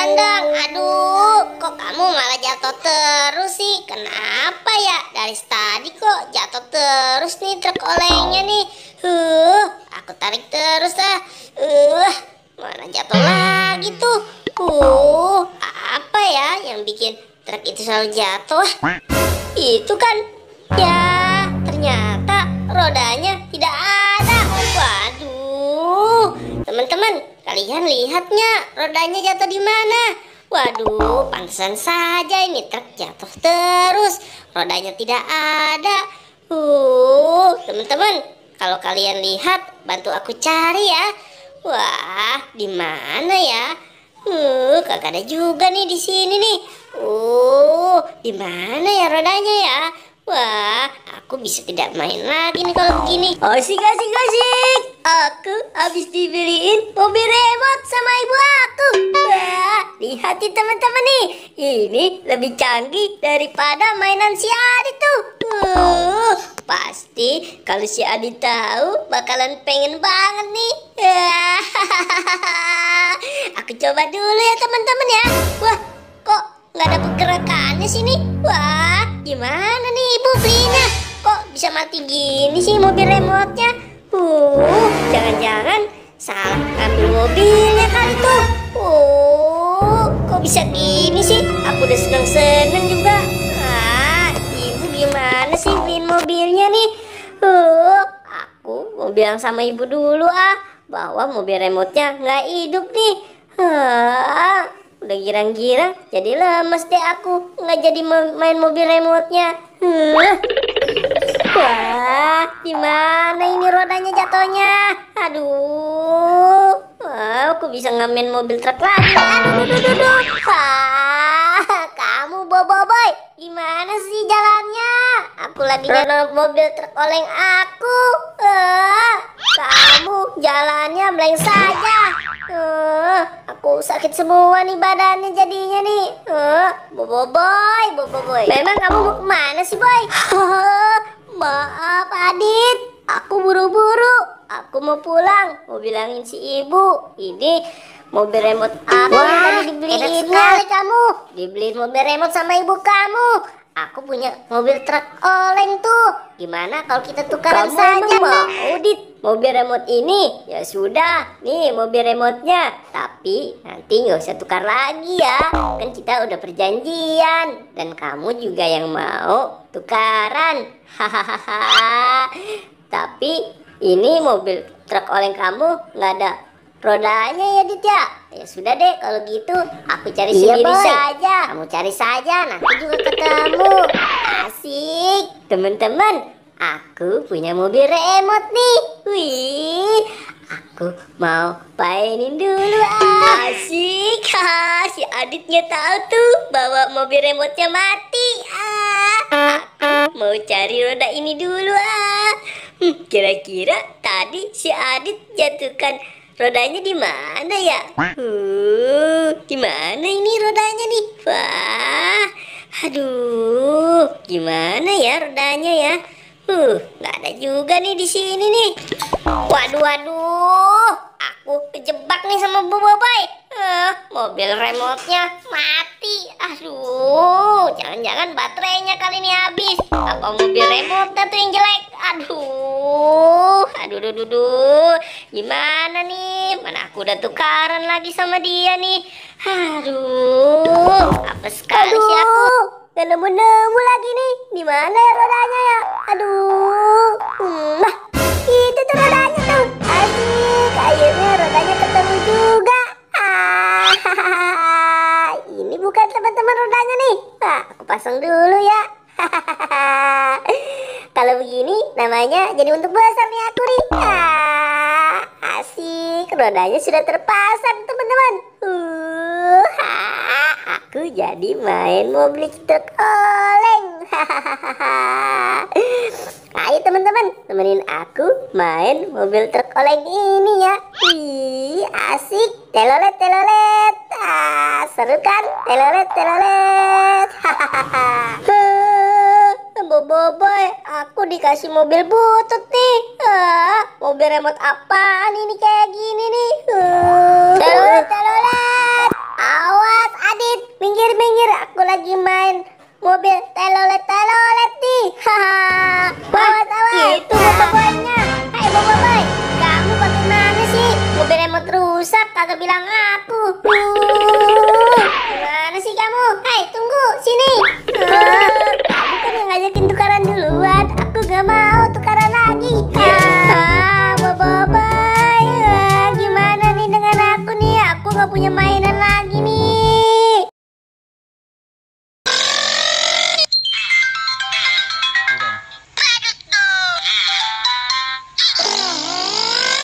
cepetan dong. Aduh, kok kamu malah jatuh terus sih? Kenapa ya? Dari tadi kok jatuh terus nih truk olengnya nih. Aku tarik terus lah. Mana jatuh lagi tuh. Apa ya yang bikin truk itu selalu jatuh? Itu kan, ya ternyata rodanya tidak ada. Waduh, teman-teman, kalian lihatnya rodanya jatuh di mana? Waduh, pantesan saja ini truk jatuh terus, rodanya tidak ada. Teman-teman, kalau kalian lihat, bantu aku cari ya. Wah, di mana ya? Kagak ada juga nih di sini nih. Di mana ya rodanya ya? Wah, aku bisa tidak main lagi nih kalau begini. Asik. Aku habis dibeliin mobil remote sama ibu aku. Wah, lihat nih teman-teman nih. Ini lebih canggih daripada mainan si Adit tuh. Pasti kalau si Adit tahu bakalan pengen banget nih. Aku coba dulu ya teman-teman ya. Wah, kok nggak ada pergerakannya sini? Wah, gimana nih ibu belinya? Kok bisa mati gini sih mobil remote-nya? Jangan-jangan salah ambil mobilnya kali tuh. Kok bisa gini sih? Aku udah seneng-seneng juga. Ibu gimana sih beliin mobilnya nih? Aku mau bilang sama ibu dulu bahwa mobil remote-nya nggak hidup nih. Udah girang-girang jadi lemes deh aku, nggak jadi main mobil remote-nya. Wah, gimana ini rodanya jatuhnya? Aduh, aku bisa ngamen mobil truk lagi. Aduh. Kamu boboiboy, gimana sih jalannya? Aku lagi jalan mobil truk oleng aku. Kamu jalannya blank saja. Aku sakit semua nih badannya jadinya nih. Boboiboy. Memang kamu mau kemana sih, boy? Maaf Adit, aku buru-buru. Aku mau pulang, mau bilangin si ibu. Ini mobil remote apa yang tadi dibeliin? Enak sekali kamu. Dibeliin mobil remote sama ibu kamu. Aku punya mobil truk oleng tuh. Gimana kalau kita tukaran saja? Mau mobil remote ini? Ya sudah, nih mobil remote-nya. Tapi nanti nggak usah tukar lagi ya. Kan kita udah perjanjian. Dan kamu juga yang mau tukaran. Hahaha. Tapi ini mobil truk oleng kamu nggak ada rodanya ya Dit ya? Ya sudah deh kalau gitu aku cari sendiri saja. Kamu cari saja, nanti juga ketemu. Asik. Teman-teman, aku punya mobil remote nih. Wih, aku mau mainin dulu. Asik. Si Adit nggak tahu tuh bahwa mobil remote-nya mati. Aku mau cari roda ini dulu. Kira-kira tadi si Adit jatuhkan rodanya di mana ya? Di mana ini rodanya nih? Wah, aduh, gimana ya rodanya ya? Nggak ada juga nih di sini nih. Waduh, aku kejebak nih sama boboiboy. Mobil remote-nya mati. Aduh, jangan-jangan baterainya kali ini habis. Apa mobil remote-nya tuh yang jelek? Aduh. Gimana nih? Mana aku udah tukaran lagi sama dia nih. Aduh, apa sekali sih aku. Gak nemu-nemu lagi nih. Di mana ya rodanya ya? Aduh. Itu tuh rodanya tuh. Asik, akhirnya rodanya ketemu juga. Ini bukan teman-teman rodanya nih. Aku pasang dulu ya. Kalau begini namanya jadi untuk besar nih aku nih. Asik, rodanya sudah terpasang teman-teman. Aku jadi main mobil truk oleng. Ayo teman-teman, temenin aku main mobil truk oleng ini ya. Asik, telolet. Seru kan? Telolet. Boboiboy, aku dikasih mobil butut nih. Mobil remote apaan ini kayak gini nih? Telolet. Awas. lagi main mobil telolet nih. Haha. Awas. Itu boboinya. Hai boboiboy, kamu bagaimana sih? Mobil remote rusak, kagak bilang aku. Gimana sih kamu? Hai, tunggu sini. Kamu kan yang ngajakin tukaran duluan. Aku gak mau tukaran lagi. Boboiboy, gimana nih dengan aku nih? Aku gak punya mainan lagi nih.